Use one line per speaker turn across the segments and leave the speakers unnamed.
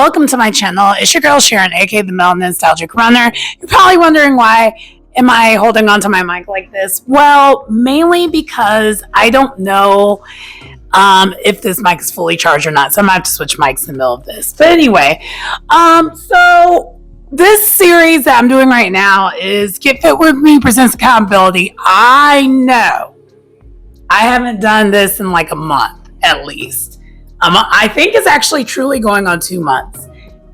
welcome to my channel. It's your girl Sharon, aka the Melanin Nostalgic Runner. You're probably wondering why am I holding onto my mic like this? Well, mainly because I don't know if this mic is fully charged or not, so I'm gonna have to switch mics in the middle of this. But anyway, so this series that I'm doing right now is Get Fit With Me Presents Accountability. I know I haven't done this in like a month at least. I think it's actually truly going on 2 months.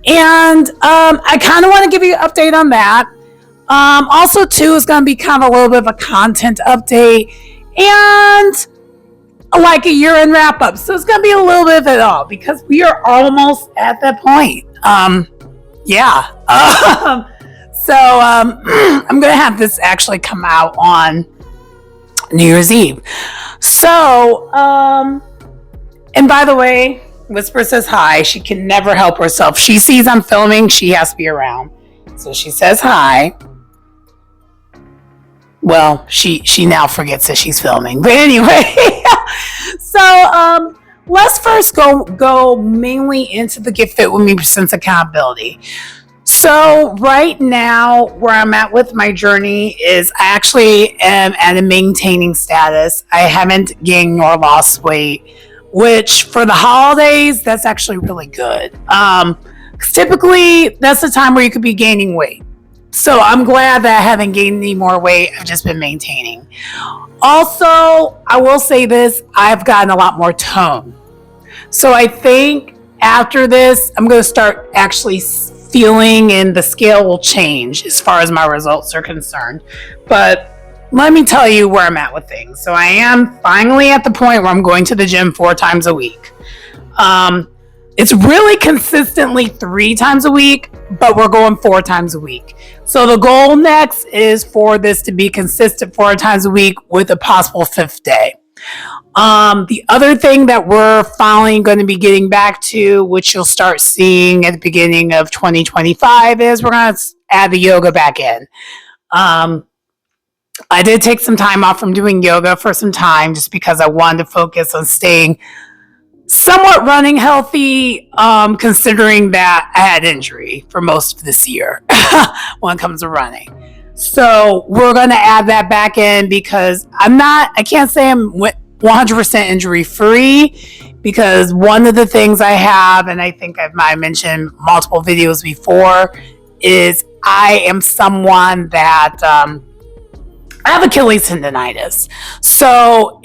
And I kind of want to give you an update on that. Also, too, is going to be kind of a little bit of a content update and like a year-end wrap-up. So it's going to be a little bit of it all because we are almost at that point. Yeah. I'm going to have this actually come out on New Year's Eve. So, and by the way, Whisper says hi. She can never help herself. She sees I'm filming. She has to be around. So she says hi. Well, she now forgets that she's filming. But anyway, so let's first go mainly into the Get Fit With Me Presents Accountability. So right now, where I'm at with my journey is I actually am at a maintaining status. I haven't gained nor lost weight, which for the holidays, that's actually really good. 'Cause typically, that's the time where you could be gaining weight. So I'm glad that I haven't gained any more weight. I've just been maintaining. Also, I will say this, I've gotten a lot more tone. So I think after this, I'm going to start actually feeling and the scale will change as far as my results are concerned. But let me tell you where I'm at with things. So I am finally at the point where I'm going to the gym 4 times a week. It's really consistently 3 times a week, but we're going 4 times a week. So the goal next is for this to be consistent 4 times a week with a possible 5th day. The other thing that we're finally going to be getting back to, which you'll start seeing at the beginning of 2025, is we're going to add the yoga back in. I did take some time off from doing yoga for some time just because I wanted to focus on staying somewhat running healthy, considering that I had injury for most of this year when it comes to running. So we're going to add that back in because I can't say I'm 100% injury free, because one of the things I have, and I think I mentioned multiple videos before, is I am someone that I have Achilles tendonitis. So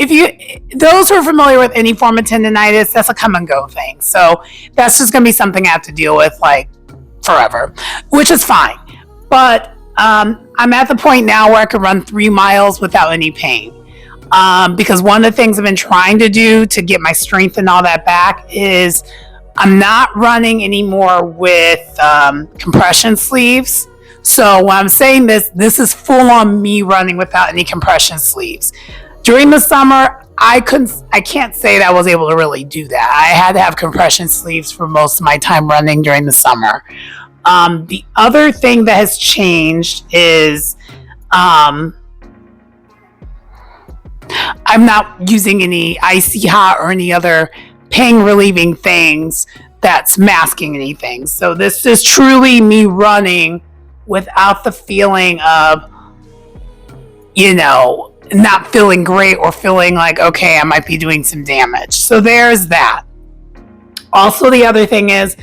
those who are familiar with any form of tendonitis, that's a come and go thing. So that's just going to be something I have to deal with like forever, which is fine. But I'm at the point now where I can run 3 miles without any pain. Because one of the things I've been trying to do to get my strength and all that back is I'm not running anymore with compression sleeves. So when I'm saying this is full on me running without any compression sleeves. During the summer, I can't say that I was able to really do that. I had to have compression sleeves for most of my time running during the summer. The other thing that has changed is I'm not using any Icy Hot or any other pain relieving things that's masking anything. So this is truly me running without the feeling of, not feeling great or feeling like, okay, I might be doing some damage. So there's that. Also, the other thing is,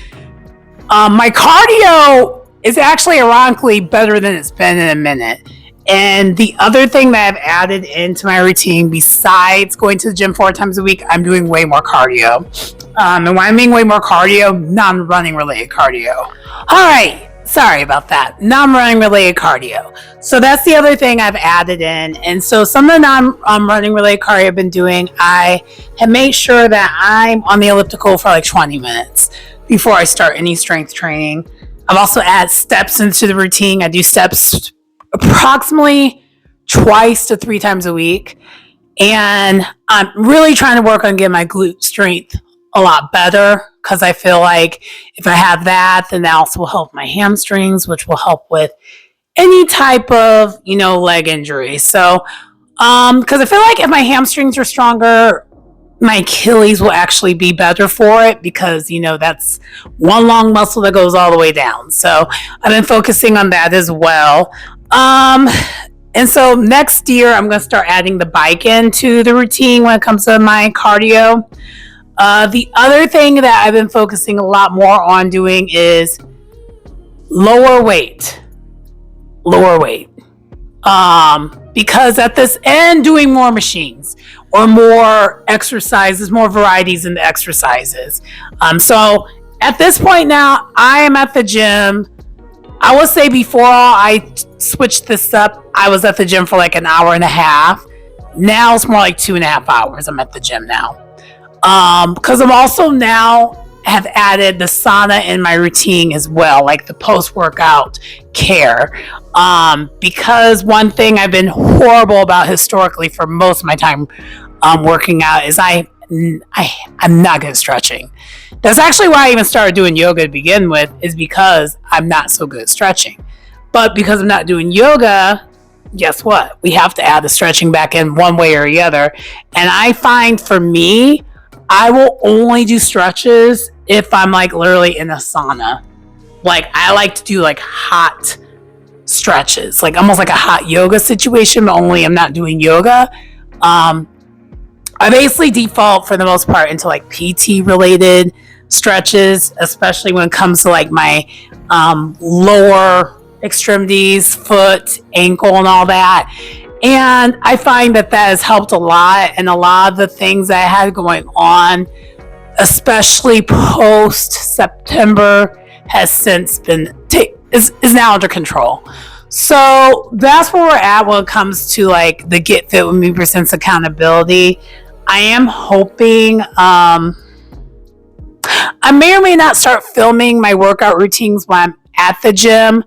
my cardio is actually ironically better than it's been in a minute. And the other thing that I've added into my routine, besides going to the gym 4 times a week, I'm doing way more cardio. And when I mean way more cardio, non-running related cardio. All right. Sorry about that. Non-running related cardio. So that's the other thing I've added in. And so some of the non-running related cardio I've been doing, I have made sure that I'm on the elliptical for like 20 minutes before I start any strength training. I've also added steps into the routine. I do steps approximately 2 to 3 times a week. And I'm really trying to work on getting my glute strength a lot better, because I feel like if I have that, then that also will help my hamstrings, which will help with any type of, leg injury. So, because I feel like if my hamstrings are stronger, my Achilles will actually be better for it because, that's one long muscle that goes all the way down. So I've been focusing on that as well. And so next year, I'm going to start adding the bike into the routine when it comes to my cardio. The other thing that I've been focusing a lot more on doing is lower weight. Because at this end, doing more machines or more exercises, more varieties in the exercises. So at this point now, I am at the gym. I would say before I switched this up, I was at the gym for like an hour and a half. Now it's more like 2.5 hours. I'm at the gym now. Because I'm also now have added the sauna in my routine as well, like the post-workout care. Because one thing I've been horrible about historically for most of my time working out is I'm not good at stretching. That's actually why I even started doing yoga to begin with, is because I'm not so good at stretching. But because I'm not doing yoga, guess what? We have to add the stretching back in one way or the other. And I find for me, I will only do stretches if I'm like literally in a sauna. Like I like to do like hot stretches, like almost like a hot yoga situation, but only I'm not doing yoga. I basically default for the most part into like PT related stretches, especially when it comes to like my lower extremities, foot, ankle, and all that. And I find that has helped a lot. And a lot of the things I had going on, especially post September, has since been is now under control. So that's where we're at when it comes to like the Get Fit With Me presents accountability. I am hoping I may or may not start filming my workout routines when I'm at the gym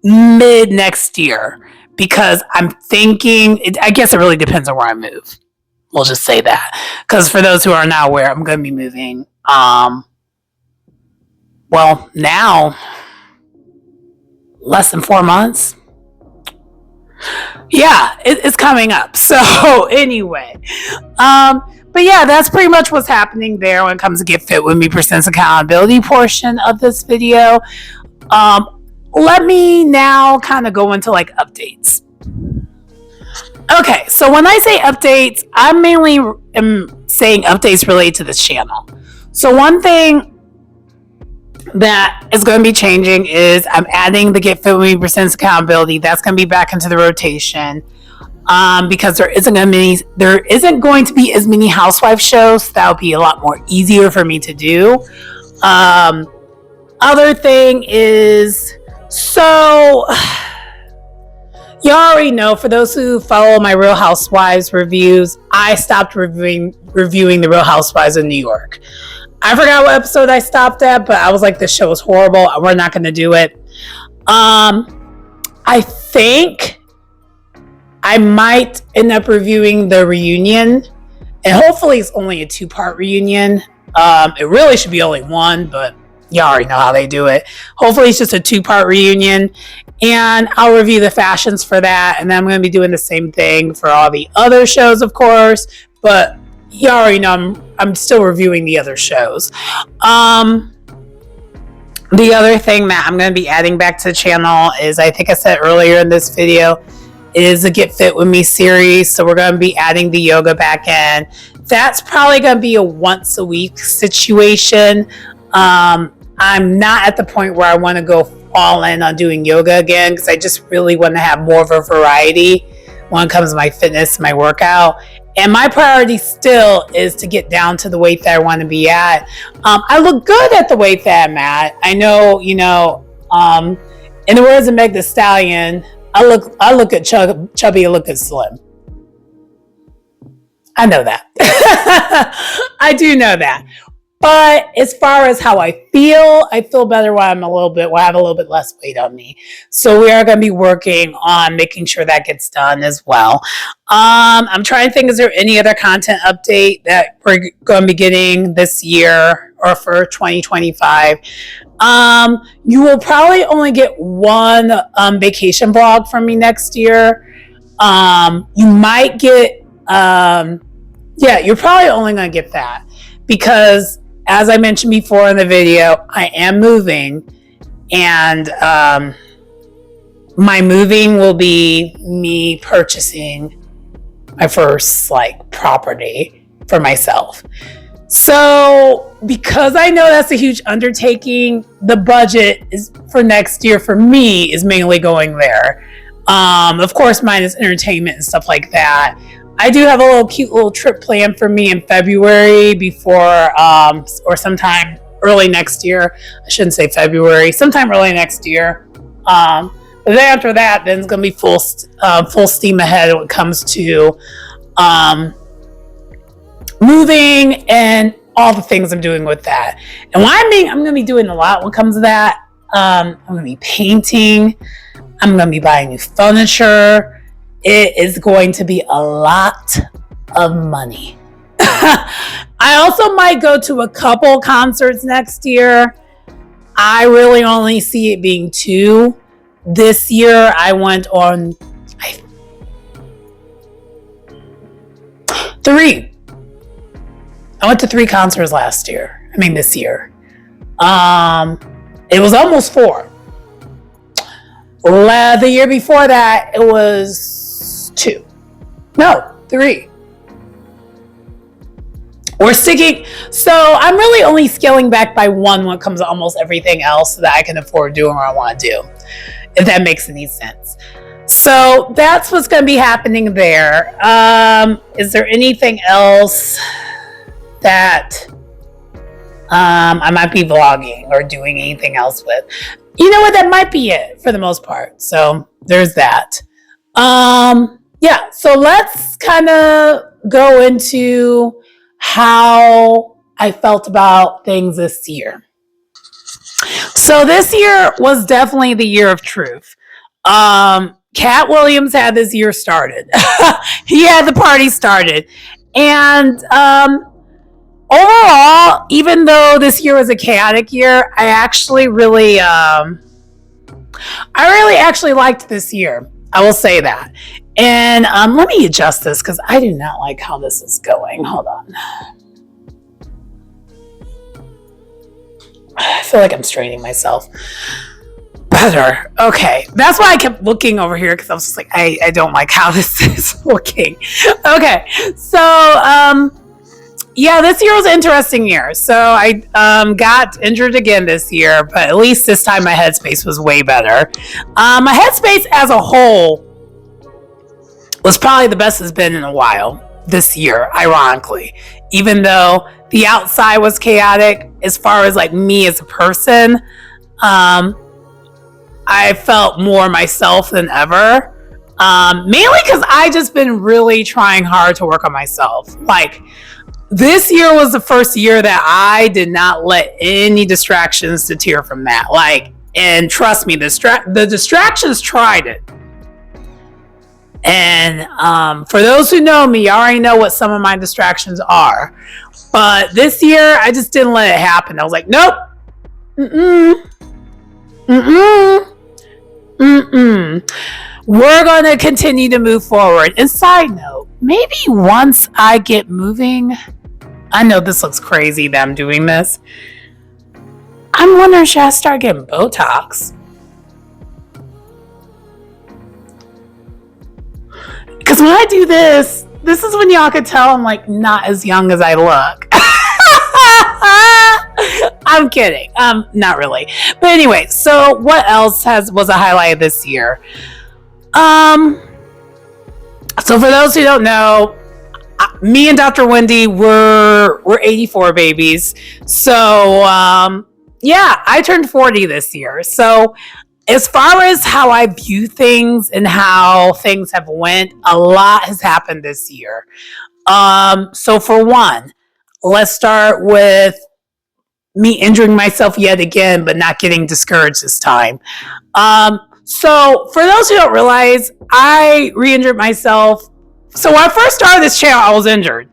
mid next year, because I'm thinking, I guess it really depends on where I move. We'll just say that. Because for those who are not aware, I'm going to be moving, now, less than 4 months. Yeah, it's coming up. So anyway, but yeah, that's pretty much what's happening there when it comes to Get Fit With Me presents accountability portion of this video. Let me now kind of go into like updates. Okay, so when I say updates, I mainly am saying updates related to this channel. So one thing that is going to be changing is I'm adding the Get Fit With Me presents accountability. That's going to be back into the rotation. Because there isn't going to be as many housewife shows. That'll be a lot more easier for me to do. Other thing is, so you already know, for those who follow my Real Housewives reviews, I stopped reviewing the Real Housewives of New York. I forgot what episode I stopped at, but I was like, this show is horrible. We're not going to do it. I think I might end up reviewing the reunion, and hopefully it's only a 2-part reunion. It really should be only one, but you already know how they do it. Hopefully it's just a 2-part reunion, and I'll review the fashions for that, and then I'm going to be doing the same thing for all the other shows, of course, but you already know I'm still reviewing the other shows. The other thing that I'm going to be adding back to the channel is, I think I said earlier in this video, is a Get Fit With Me series. So we're going to be adding the yoga back in. That's probably going to be a once a week situation. I'm not at the point where I want to go all in on doing yoga again, because I just really want to have more of a variety when it comes to my fitness, my workout. And my priority still is to get down to the weight that I want to be at. I look good at the weight that I'm at. I know, in the words of Meg Thee Stallion, I look good chubby, I look good slim. I know that. I do know that. But as far as how I feel better when I have a little bit less weight on me. So we are going to be working on making sure that gets done as well. I'm trying to think, is there any other content update that we're going to be getting this year or for 2025? You will probably only get one vacation vlog from me next year. You might get Yeah, you're probably only going to get that because, as I mentioned before in the video, I am moving, and my moving will be me purchasing my first like property for myself. So, because I know that's a huge undertaking, the budget is for next year for me is mainly going there. Of course, minus entertainment and stuff like that. I do have a little cute little trip planned for me in February before, or sometime early next year. I shouldn't say February, sometime early next year. But then after that, then it's going to be full steam ahead when it comes to moving and all the things I'm doing with that. And what I mean, I'm going to be doing a lot when it comes to that. I'm going to be painting. I'm going to be buying new furniture. It is going to be a lot of money. I also might go to a couple concerts next year. I really only see it being 2. This year I went on 3. I went to 3 concerts last year. I mean, this year. It was almost 4. The year before that, it was 2. No, 3. We're sticking. So I'm really only scaling back by 1 when it comes to almost everything else that I can afford doing or I want to do, if that makes any sense. So that's what's going to be happening there. Is there anything else that I might be vlogging or doing anything else with? You know what? That might be it for the most part. So there's that. Yeah. So let's kind of go into how I felt about things this year. So this year was definitely the year of truth. Cat Williams had this year started. He had the party started. And overall, even though this year was a chaotic year, I really actually liked this year. I will say that. And let me adjust this because I do not like how this is going. Hold on. I feel like I'm straining myself. Better. Okay. That's why I kept looking over here because I was just like, I don't like how this is looking. Okay. So, yeah, this year was an interesting year. So I got injured again this year, but at least this time my headspace was way better. My headspace as a whole was probably the best it's been in a while this year, ironically. Even though the outside was chaotic, as far as like me as a person, I felt more myself than ever. Mainly because I just been really trying hard to work on myself. Like, this year was the first year that I did not let any distractions deter from that. Like, and trust me, the distractions tried it. And for those who know me, you already know what some of my distractions are. But this year, I just didn't let it happen. I was like, nope. We're going to continue to move forward. And side note, maybe once I get moving, I know this looks crazy that I'm doing this. I'm wondering, should I start getting Botox? Because when I do this is when y'all could tell I'm like not as young as I look. I'm kidding. Not really. But anyway, so what else was a highlight of this year? So for those who don't know, me and Dr. Wendy were 84 babies. So yeah, I turned 40 this year. So as far as how I view things and how things have went, a lot has happened this year. So for one, let's start with me injuring myself yet again, but not getting discouraged this time. So for those who don't realize, I re-injured myself. So when I first started this channel, I was injured.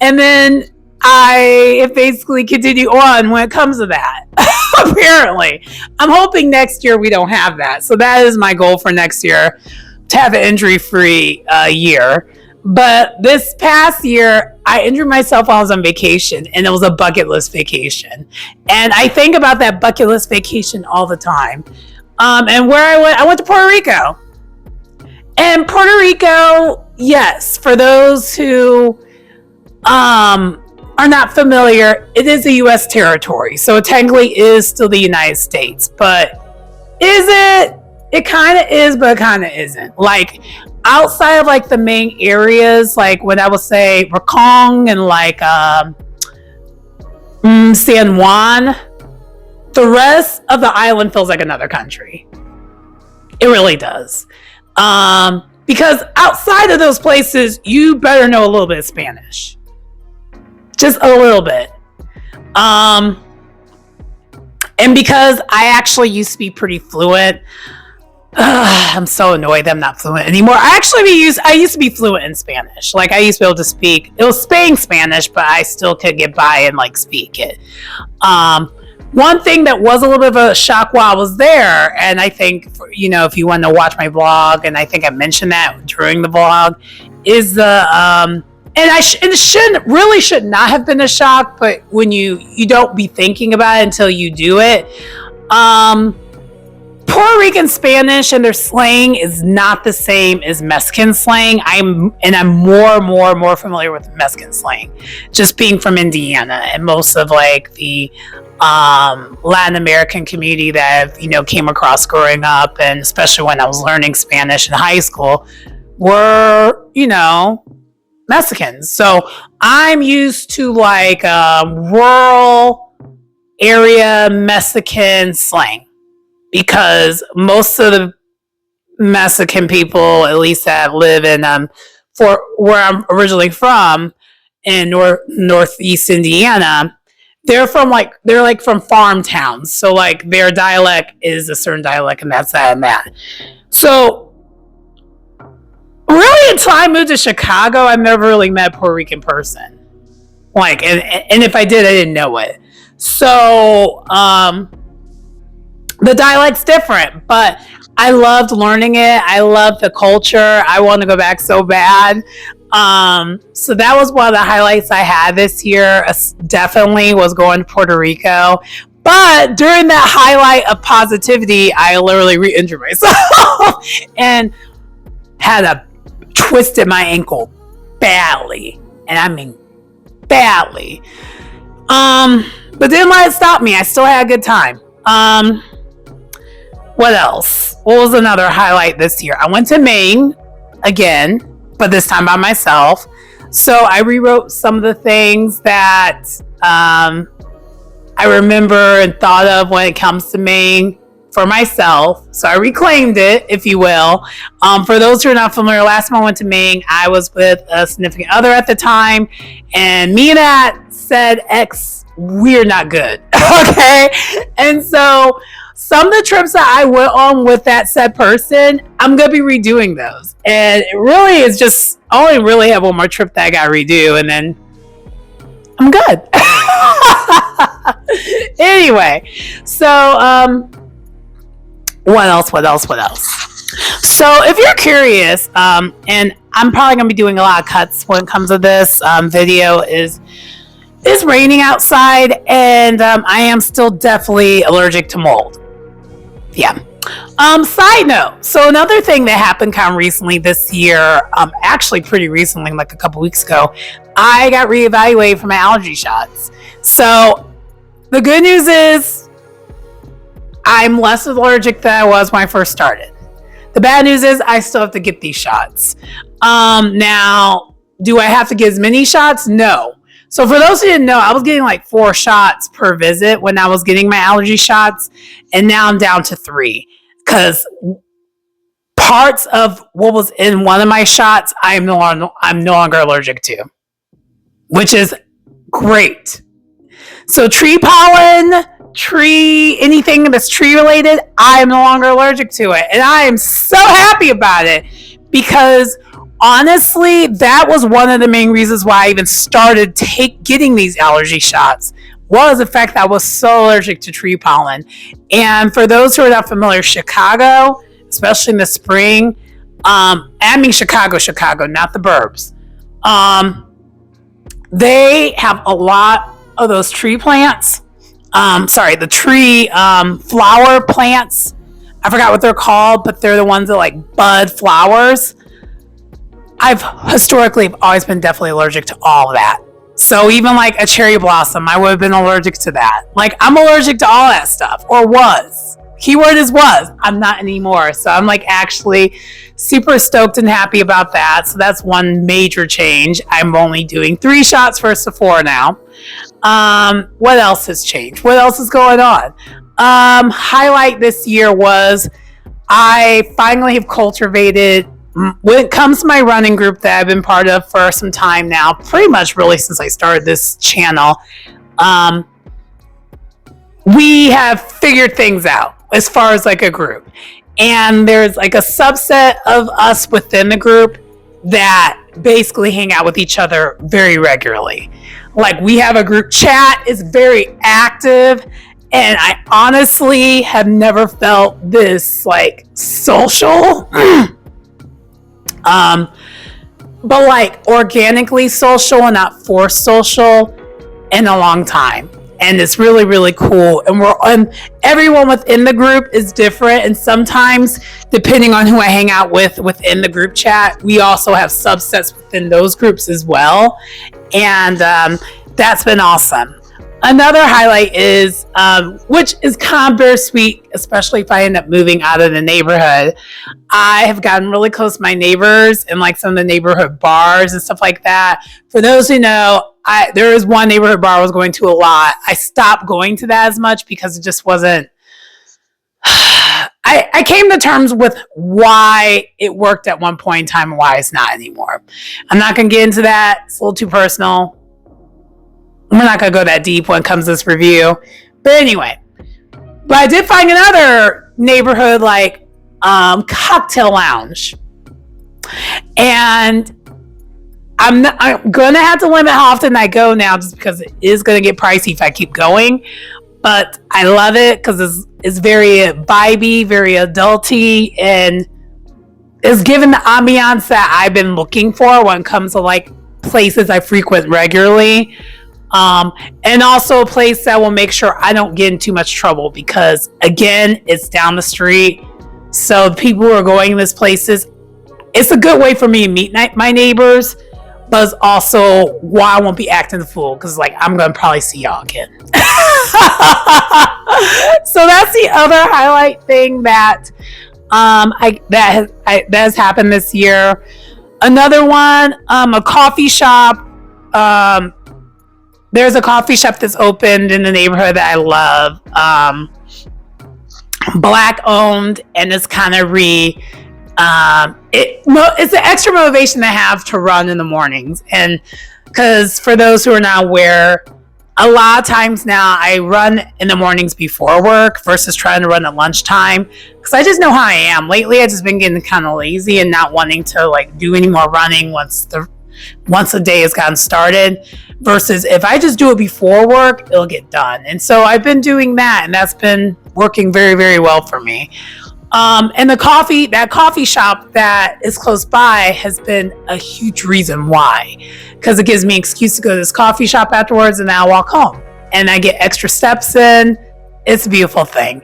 And then I basically continue on when it comes to that. Apparently. I'm hoping next year we don't have that. So that is my goal for next year. to have an injury-free year. But this past year, I injured myself while I was on vacation, and it was a bucket list vacation. And I think about that bucket list vacation all the time. And where I went to Puerto Rico. And Puerto Rico, yes, for those who are not familiar, it is a U.S. territory. So it technically is still the United States. But is it? It kind of is, but it kind of isn't. Like, outside of like the main areas, like when I would say Rakong and like San Juan, the rest of the island feels like another country. It really does. Because outside of those places, you better know a little bit of Spanish. Just a little bit. And because I actually used to be pretty fluent, I'm so annoyed that I'm not fluent anymore. I used to be fluent in Spanish. Like, I used to be able to speak. It was Spanish, but I still could get by and like speak it. One thing that was a little bit of a shock while I was there, and I think, if you want to watch my vlog, and I think I mentioned that during the vlog, is the it should not have been a shock, but when you don't be thinking about it until you do it. Puerto Rican Spanish and their slang is not the same as Mexican slang. I'm more familiar with Mexican slang, just being from Indiana, and most of like the Latin American community that I've came across growing up, and especially when I was learning Spanish in high school, were Mexicans. So I'm used to like rural area Mexican slang, because most of the Mexican people, at least that live in for where I'm originally from, in northeast Indiana, they're from farm towns. So like their dialect is a certain dialect, and that's that and that. So really, until I moved to Chicago, I've never really met a Puerto Rican person. Like, and if I did, I didn't know it. So the dialect's different, but I loved learning it. I loved the culture. I want to go back so bad. So that was one of the highlights I had this year. Definitely was going to Puerto Rico. But during that highlight of positivity, I literally re-injured myself and twisted my ankle badly. And I mean badly. But didn't let it stop me. I still had a good time. What else? What was another highlight this year? I went to Maine again, but this time by myself. So I rewrote some of the things that I remember and thought of when it comes to Maine for myself. So I reclaimed it, if you will. For those who are not familiar, last time I went to Maine, I was with a significant other at the time, and me and that said ex, we're not good. Okay? And so some of the trips that I went on with that said person, I'm going to be redoing those. And it really is just, I only really have one more trip that I got to redo, and then I'm good. Anyway, so what else? So if you're curious, and I'm probably going to be doing a lot of cuts when it comes to this video, is raining outside, and I am still definitely allergic to mold. Yeah. Side note, so another thing that happened kind of recently this year, actually pretty recently, like a couple weeks ago, I got reevaluated for my allergy shots. So the good news is I'm less allergic than I was when I first started. The bad news is I still have to get these shots. Now, do I have to get as many shots? No. So for those who didn't know, I was getting like 4 shots per visit when I was getting my allergy shots, and now I'm down to 3 because parts of what was in one of my shots I'm no longer allergic to, which is great. So tree pollen, anything that's tree related, I'm no longer allergic to it, and I am so happy about it, because honestly, that was one of the main reasons why I even started getting these allergy shots, was the fact that I was so allergic to tree pollen. And for those who are not familiar, Chicago, especially in the spring, I mean Chicago, not the burbs. They have a lot of those tree plants. The tree flower plants. I forgot what they're called, but they're the ones that like bud flowers. I've historically always been definitely allergic to all of that. So even like a cherry blossom, I would have been allergic to that. Like I'm allergic to all that stuff, or was. Keyword is was. I'm not anymore. So I'm like actually super stoked and happy about that. So that's one major change. I'm only doing 3 shots versus 4 now. What else has changed? What else is going on? Highlight this year was I finally have cultivated, when it comes to my running group that I've been part of for some time now, pretty much really since I started this channel, we have figured things out as far as like a group. And there's like a subset of us within the group that basically hang out with each other very regularly. Like we have a group chat, it's very active, and I honestly have never felt this like social but like organically social and not forced social in a long time. And it's really, really cool. And everyone within the group is different. And sometimes, depending on who I hang out with within the group chat, we also have subsets within those groups as well. And that's been awesome. Another highlight is, which is kind of bittersweet, especially if I end up moving out of the neighborhood. I have gotten really close to my neighbors and like some of the neighborhood bars and stuff like that. For those who know, there is one neighborhood bar I was going to a lot. I stopped going to that as much because it just wasn't. I came to terms with why it worked at one point in time and why it's not anymore. I'm not going to get into that. It's a little too personal. We're not going to go that deep when it comes to this review. But anyway. But I did find another neighborhood like cocktail lounge. And I'm going to have to limit how often I go now just because it is going to get pricey if I keep going. But I love it because it's very vibey, very adulty, and it's given the ambiance that I've been looking for when it comes to like places I frequent regularly. And also a place that will make sure I don't get in too much trouble because again, it's down the street. So the people who are going to these places, it's a good way for me to meet my neighbors, but it's also why I won't be acting the fool because like I'm going to probably see y'all again. So that's the other highlight thing that that has happened this year. Another one, a coffee shop. There's a coffee shop that's opened in the neighborhood that I love. Black owned, and it's kind of it's an extra motivation to have to run in the mornings. And because for those who are not aware, a lot of times now I run in the mornings before work versus trying to run at lunchtime because I just know how I am. Lately, I've just been getting kind of lazy and not wanting to like do any more running once the day has gotten started versus if I just do it before work, it'll get done. And so I've been doing that, and that's been working very, very well for me. And that coffee shop that is close by has been a huge reason why, because it gives me an excuse to go to this coffee shop afterwards and then I'll walk home and I get extra steps in. It's a beautiful thing.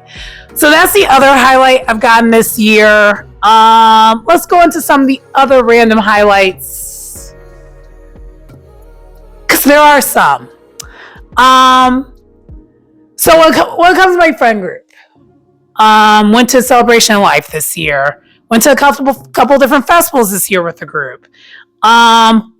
So that's the other highlight I've gotten this year. Let's go into some of the other random highlights, because there are some. So when it comes to my friend group, went to Celebration of Life this year. Went to a couple different festivals this year with the group.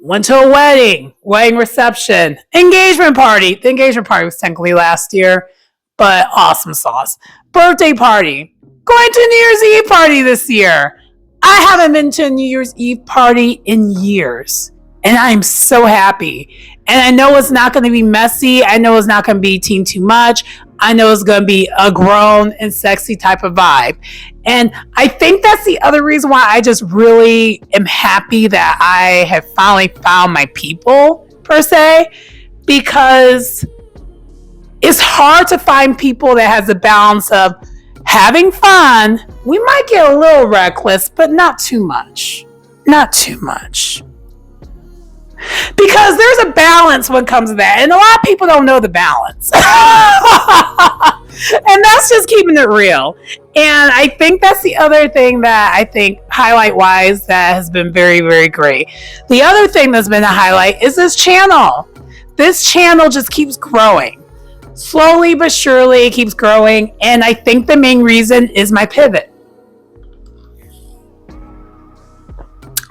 Went to a wedding reception, engagement party. The engagement party was technically last year, but awesome sauce. Birthday party. Going to a New Year's Eve party this year. I haven't been to a New Year's Eve party in years, and I'm so happy. And I know it's not going to be messy. I know it's not going to be teen too much. I know it's going to be a grown and sexy type of vibe. And I think that's the other reason why I just really am happy that I have finally found my people, per se, because it's hard to find people that has a balance of having fun. We might get a little reckless, but not too much. Not too much. Because there's a balance when it comes to that. And a lot of people don't know the balance. And that's just keeping it real. And I think that's the other thing that I think highlight wise that has been very, very great. The other thing that's been a highlight is this channel. This channel just keeps growing. Slowly but surely it keeps growing. And I think the main reason is my pivot.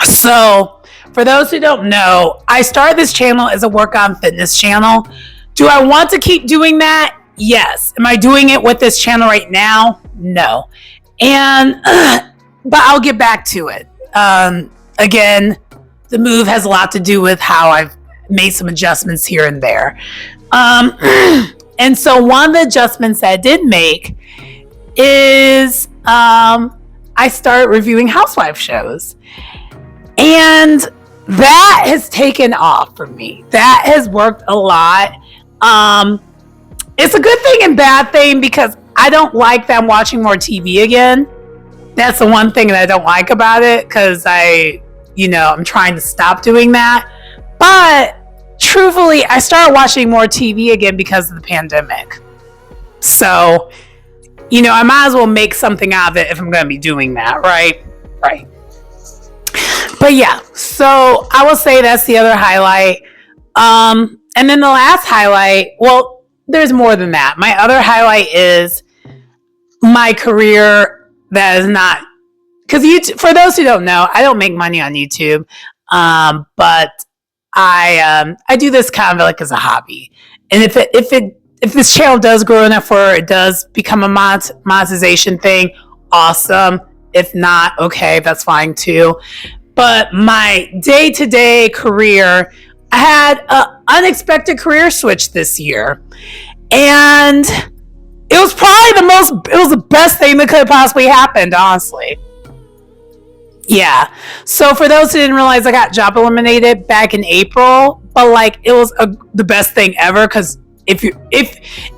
So, for those who don't know, I started this channel as a workout fitness channel. Do I want to keep doing that? Yes. Am I doing it with this channel right now? No. And, but I'll get back to it. Again, the move has a lot to do with how I've made some adjustments here and there. And so one of the adjustments that I did make is I started reviewing housewife shows. And that has taken off for me. That has worked a lot. It's a good thing and bad thing because I don't like that I'm watching more TV again. That's the one thing that I don't like about it because I'm trying to stop doing that. But truthfully, I started watching more TV again because of the pandemic. So, I might as well make something out of it if I'm going to be doing that, right? Right. But yeah, so I will say that's the other highlight. And then the last highlight, well, there's more than that. My other highlight is my career that is not, because for those who don't know, I don't make money on YouTube, but I do this kind of like as a hobby. And if this channel does grow enough where it does become a monetization thing, awesome. If not, okay, that's fine too. But my day-to-day career, I had an unexpected career switch this year. And it was probably it was the best thing that could have possibly happened, honestly. Yeah. So for those who didn't realize, I got job eliminated back in April. But it was the best thing ever because if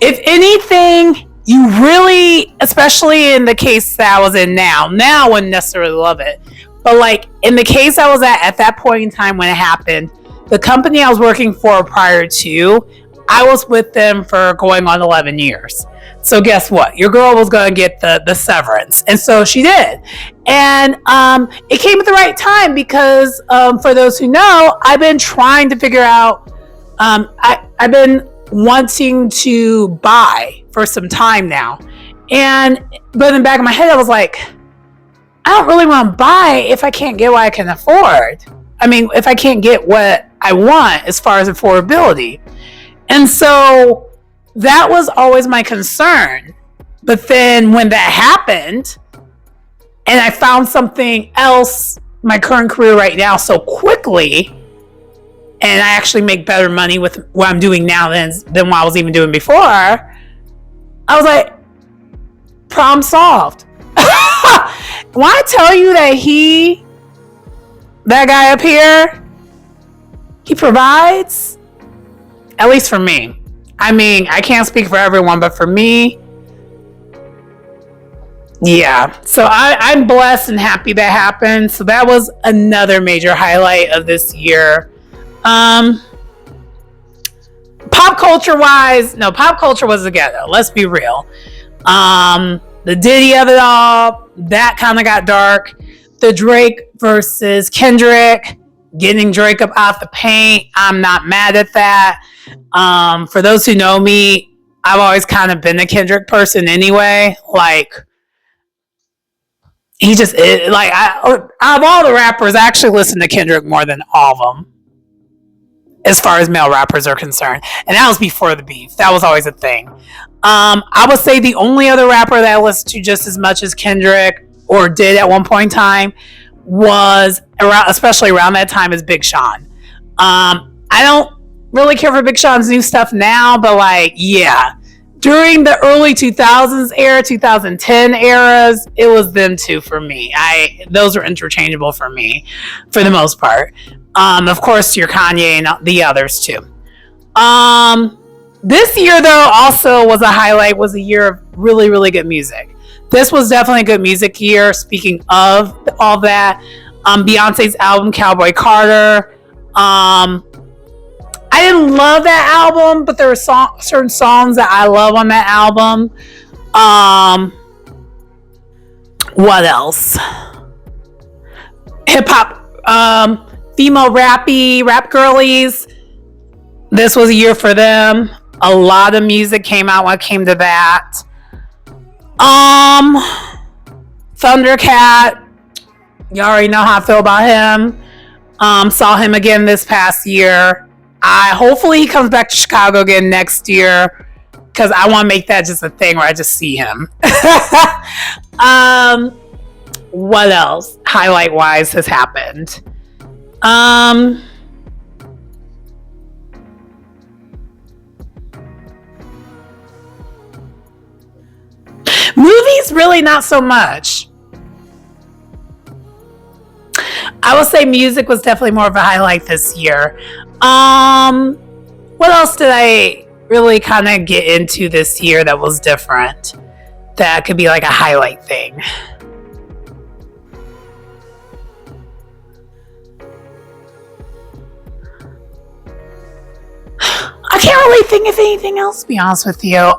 anything, you really, especially in the case that I was in now I wouldn't necessarily love it. But in the case I was at that point in time when it happened, the company I was working for prior to, I was with them for going on 11 years. So guess what? Your girl was going to get the severance. And so she did. And it came at the right time because for those who know, I've been trying to figure out, I've been wanting to buy for some time now. But in the back of my head, I was like, I don't really want to buy if I can't get what I can afford. I mean, if I can't get what I want as far as affordability. And so that was always my concern. But then when that happened and I found something else, my current career right now, so quickly, and I actually make better money with what I'm doing now than what I was even doing before, I was like, problem solved. When I tell you that guy up here, he provides, at least for me. I mean, I can't speak for everyone, but for me, yeah. So I'm blessed and happy that happened. So that was another major highlight of this year. Pop culture was together. Let's be real. The Diddy of it all, that kind of got dark. The Drake versus Kendrick, getting Drake up out the paint, I'm not mad at that. For those who know me, I've always kind of been a Kendrick person anyway. He just, out of all the rappers, I actually listen to Kendrick more than all of them, as far as male rappers are concerned. And that was before the beef. That was always a thing. I would say the only other rapper that I listened to just as much as Kendrick, or did at one point in time, was especially around that time, is Big Sean. I don't really care for Big Sean's new stuff now, but yeah. During the early 2000s era, 2010 eras, it was them two for me. Those were interchangeable for me, for the most part. Of course, your Kanye and the others too. This year, though, also was a highlight. Was a year of really, really good music. this was definitely a good music year. Speaking of all that, Beyonce's album Cowboy Carter. I didn't love that album, but there were certain songs that I love on that album. What else? Hip hop, female rap girlies. This was a year for them. A lot of music came out when it came to that. Thundercat. You already know how I feel about him. Saw him again this past year. Hopefully he comes back to Chicago again next year, because I want to make that just a thing where I just see him. What else highlight wise has happened? Movies, really not so much. I will say music was definitely more of a highlight this year. What else did I really kind of get into this year that was different? That could be like a highlight thing. I can't really think of anything else, to be honest with you.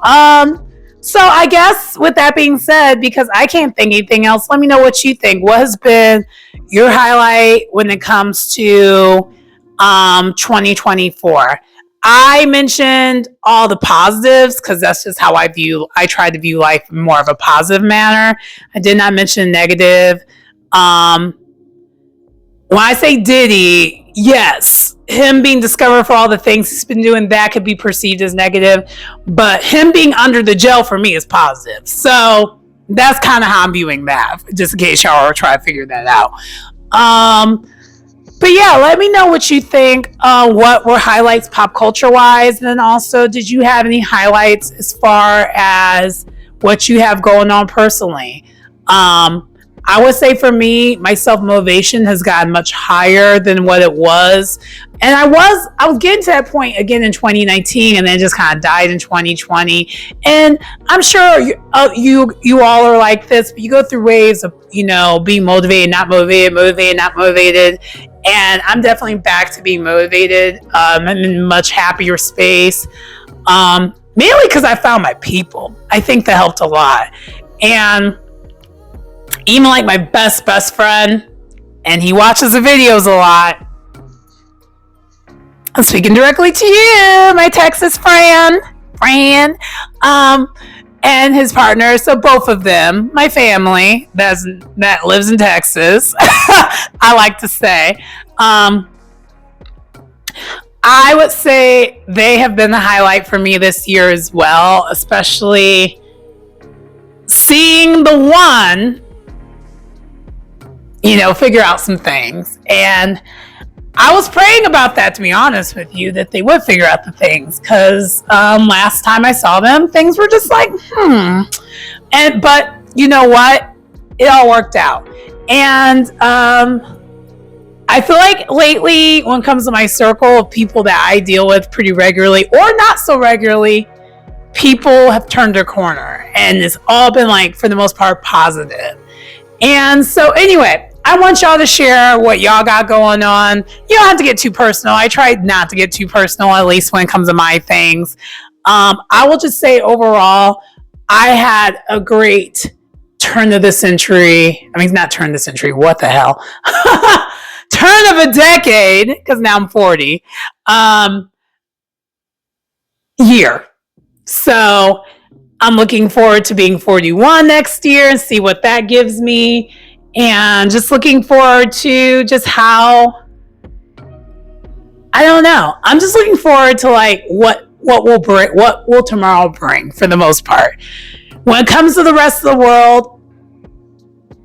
So I guess with that being said, because I can't think anything else, let me know what you think. What has been your highlight when it comes to 2024? I mentioned all the positives because that's just how I try to view life in more of a positive manner. I did not mention negative. When I say Diddy, yes, him being discovered for all the things he's been doing, that could be perceived as negative. But him being under the jail for me is positive. So that's kind of how I'm viewing that, just in case y'all are trying to figure that out. But yeah, let me know what you think. What were highlights pop culture wise? And then also, did you have any highlights as far as what you have going on personally? I would say for me, my self-motivation has gotten much higher than what it was. And I was getting to that point again in 2019, and then just kind of died in 2020. And I'm sure you all are like this, but you go through waves of, being motivated, not motivated, motivated, not motivated. And I'm definitely back to being motivated. I'm in a much happier space. Mainly because I found my people. I think that helped a lot. And even like my best friend, and he watches the videos a lot. I'm speaking directly to you, my Texas Fran, and his partner. So both of them, my family that lives in Texas, I like to say. I would say they have been the highlight for me this year as well, especially seeing the one, figure out some things. And I was praying about that, to be honest with you, that they would figure out the things. Because last time I saw them, things were just like, But you know what? It all worked out. And I feel like lately, when it comes to my circle of people that I deal with pretty regularly, or not so regularly, people have turned their corner. And it's all been, like, for the most part, positive. And so anyway, I want y'all to share what y'all got going on. You don't have to get too personal. I tried not to get too personal, at least when it comes to my things. I will just say overall, I had a great turn of the century. I mean, not turn of the century. What the hell? Turn of a decade, because now I'm 40. Year. So I'm looking forward to being 41 next year and see what that gives me. And just looking forward to just how, I don't know. I'm just looking forward to like what will tomorrow bring for the most part. When it comes to the rest of the world,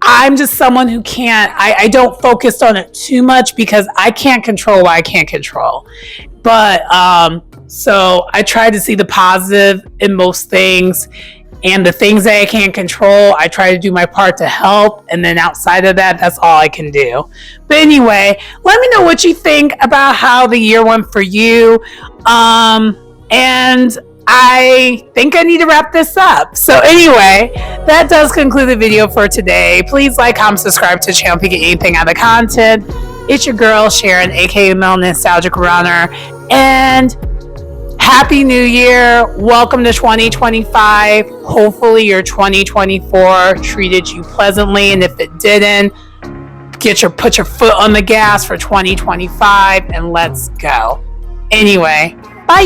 I'm just someone who I don't focus on it too much because I can't control what I can't control. But so I try to see the positive in most things, and the things that I can't control, I try to do my part to help. And then outside of that, that's all I can do. But anyway, let me know what you think about how the year went for you. And I think I need to wrap this up. So anyway, that does conclude the video for today. Please like, comment, subscribe to the channel if you get anything out of the content. It's your girl, Sharon, aka Mel Nostalgic Runner. And Happy New Year. Welcome to 2025. Hopefully your 2024 treated you pleasantly. And if it didn't, put your foot on the gas for 2025 and let's go. Anyway, bye.